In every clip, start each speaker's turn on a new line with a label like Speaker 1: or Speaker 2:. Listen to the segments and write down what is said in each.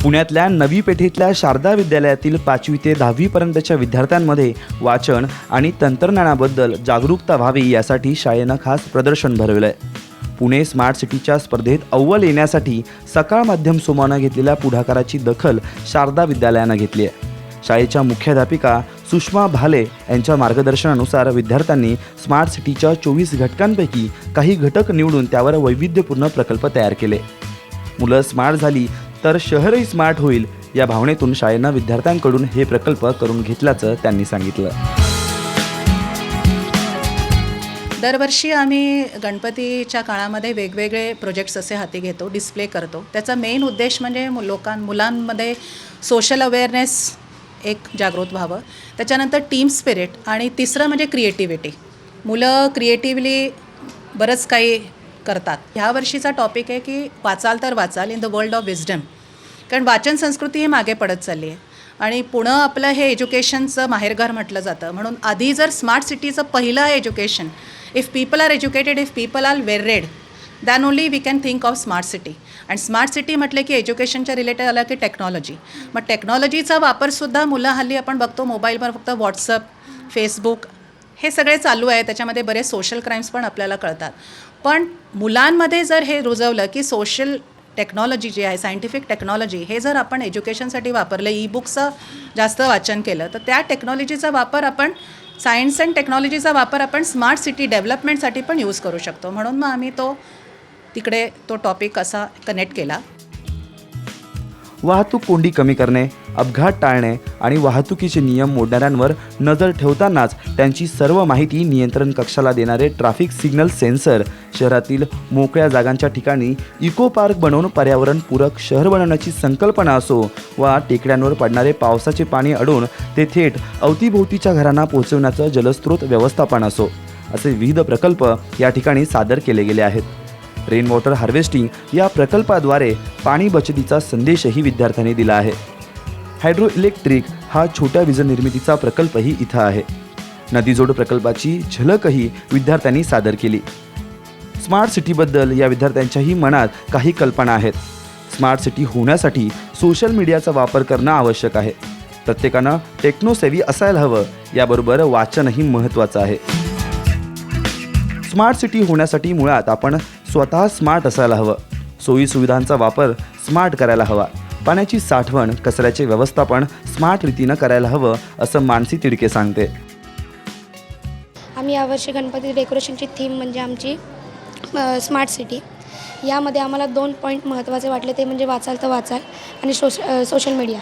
Speaker 1: पुण्यातल्या नवी पेठेतल्या शारदा विद्यालयातील 5वी ते 10वी पर्यंतच्या विद्यार्थ्यांमध्ये वाचन आणि तंत्रज्ञानाबद्दल जागरूकता व्हावी यासाठी शाळेनं खास प्रदर्शन भरवलंय. पुणे स्मार्ट सिटीच्या स्पर्धेत अव्वल येण्यासाठी सकाळ माध्यम समूहानं घेतलेल्या पुढाकाराची दखल शारदा विद्यालयानं घेतली आहे. शाळेच्या मुख्याध्यापिका सुषमा भाले यांच्या मार्गदर्शनानुसार विद्यार्थ्यांनी स्मार्ट सिटीच्या 24 घटकांपैकी काही घटक निवडून त्यावर वैविध्यपूर्ण प्रकल्प तयार केले. मुलं स्मार्ट झाली तर शहरही स्मार्ट होईल या भावनेतून शाळेनं विद्यार्थ्यांकडून हे प्रकल्प करून घेतल्याचं त्यांनी सांगितलं.
Speaker 2: दरवर्षी आम्ही गणपतीच्या काळामध्ये वेगवेगळे प्रोजेक्ट्स असे हाती घेतो, डिस्प्ले करतो. त्याचा मेन उद्देश म्हणजे मुलांमध्ये सोशल अवेअरनेस एक जागृत व्हावं, त्याच्यानंतर टीम स्पिरिट आणि तिसरं म्हणजे क्रिएटिव्हिटी. मुलं क्रिएटिव्हली बरंच काही करतात. ह्या वर्षीचा टॉपिक आहे की वाचाल तर वाचाल in the world of wisdom. कारण वाचन संस्कृती ही मागे पडत चालली आहे आणि पुणं आपलं हे एज्युकेशनचं माहेरघर म्हटलं जातं. म्हणून आधी जर स्मार्ट सिटीचं पहिलं education, if people are educated, if people are well read, then only we can think of smart city. आणि स्मार्ट सिटी म्हटलं की एज्युकेशनच्या रिलेटेड आलं की टेक्नॉलॉजी. मग टेक्नॉलॉजीचा वापरसुद्धा मुलं हल्ली आपण बघतो मोबाईलवर फक्त व्हॉट्सअप, फेसबुक हे सगळे चालू आहे. त्याच्यामध्ये बरेच सोशल क्राईम्स पण आपल्याला कळतात. पण मुलांमध्ये जर हे रुजवलं की सोशल टेक्नॉलॉजी जी आहे, सायंटिफिक टेक्नॉलॉजी, हे जर आपण एज्युकेशनसाठी वापरलं, ई-बुक्सचं जास्त वाचन केलं, तर त्या टेक्नॉलॉजीचा वापर आपण सायन्स अँड टेक्नॉलॉजीचा वापर आपण स्मार्ट सिटी डेव्हलपमेंटसाठी पण यूज करू शकतो. म्हणून मग आम्ही तिकडे तो टॉपिक असा कनेक्ट केला.
Speaker 1: वाहतूक कोंडी कमी करणे, अपघात टाळणे आणि वाहतुकीचे नियम मोडणाऱ्यांवर नजर ठेवतानाच त्यांची सर्व माहिती नियंत्रण कक्षाला देणारे ट्रॅफिक सिग्नल सेन्सर, शहरातील मोकळ्या जागांच्या ठिकाणी इको पार्क बनवून पर्यावरणपूरक शहर बनवण्याची संकल्पना असो वा टेकड्यांवर पडणारे पावसाचे पाणी अडवून ते थेट अवतीभोवतीच्या घरांना पोहोचवण्याचं जलस्रोत व्यवस्थापन असो, असे विविध प्रकल्प या ठिकाणी सादर केले गेले आहेत. रेन वॉटर हार्वेस्टिंग या प्रकल्पाद्वारे पाणी बचतीचा संदेशही विद्यार्थ्यांनी दिला आहे. हायड्रो इलेक्ट्रिक हा छोट्या वीज निर्मितीचा प्रकल्पही इथं आहे. नदीजोड प्रकल्पाची झलकही विद्यार्थ्यांनी सादर केली. स्मार्ट सिटीबद्दल या विद्यार्थ्यांच्याही मनात काही कल्पना आहेत. स्मार्ट सिटी होण्यासाठी सोशल मीडियाचा वापर करणं आवश्यक आहे. प्रत्येकानं टेक्नोसेवी असायला हवं. याबरोबर वाचनही महत्त्वाचं आहे. स्मार्ट सिटी होण्यासाठी मुळात आपण स्वतः स्मार्ट असायला हवं. सोयीसुविधांचा वापर स्मार्ट करायला हवा. पाण्याची साठवण, कचऱ्याचे व्यवस्थापन स्मार्ट रीतीनं करायला हवं, असं मानसी तिडके सांगते.
Speaker 3: आम्ही यावर्षी गणपती डेकोरेशनची थीम म्हणजे आमची स्मार्ट सिटी. यामध्ये आम्हाला 2 पॉईंट महत्त्वाचे वाटले, ते म्हणजे वाचाल तर वाचाल आणि सोशल मीडिया.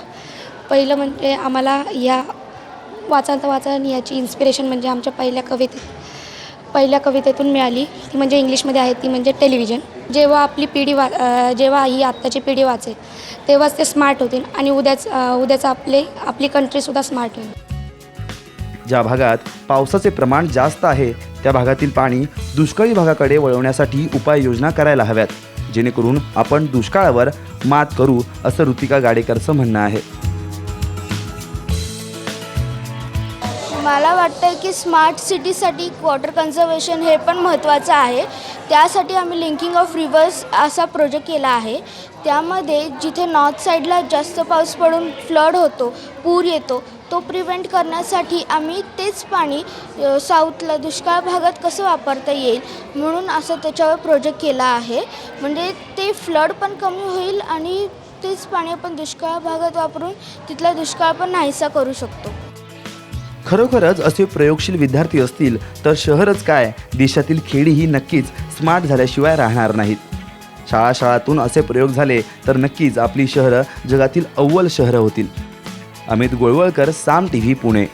Speaker 3: पहिलं म्हणजे आम्हाला या वाचाल तर वाचाल याची इन्स्पिरेशन म्हणजे आमच्या पहिल्या कवितेतून मिळाली. ती म्हणजे इंग्लिशमध्ये आहे, ती म्हणजे टेलिव्हिजन. जेव्हा जेव्हा ही आत्ताची पिढी वाचेल तेव्हाच ते स्मार्ट होतील आणि उद्याचं आपली कंट्रीसुद्धा स्मार्ट होईल.
Speaker 1: ज्या भागात पावसाचे प्रमाण जास्त आहे त्या भागातील पाणी दुष्काळी भागाकडे वळवण्यासाठी उपाययोजना करायला हव्यात, जेणेकरून आपण दुष्काळावर मात करू, असं ऋतिका गाडेकरचं म्हणणं आहे.
Speaker 4: मला वाटतं की स्मार्ट सिटीसाठी वॉटर कन्झर्वेशन हे पण महत्त्वाचं आहे. त्यासाठी आम्ही लिंकिंग ऑफ रिव्हर्स असा प्रोजेक्ट केला आहे. त्यामध्ये जिथे नॉर्थ साईडला जास्त पाऊस पडून फ्लड होतो, पूर येतो, तो प्रिव्हेंट करण्यासाठी आम्ही तेच पाणी साऊथला दुष्काळ भागात कसं वापरता येईल म्हणून असं त्याच्यावर प्रोजेक्ट केला आहे. म्हणजे ते फ्लड पण कमी होईल आणि तेच पाणी आपण दुष्काळ भागात वापरून तिथला दुष्काळ पण नाहीसा करू शकतो.
Speaker 1: खरोखरच असे प्रयोगशील विद्यार्थी असतील तर शहरच काय, देशातील खेडेही नक्कीच स्मार्ट झाल्याशिवाय राहणार नाहीत. शाळातून असे प्रयोग झाले तर नक्कीच आपली शहरं जगातील अव्वल शहरं होतील. अमित गोळवळकर, साम टीव्ही, पुणे.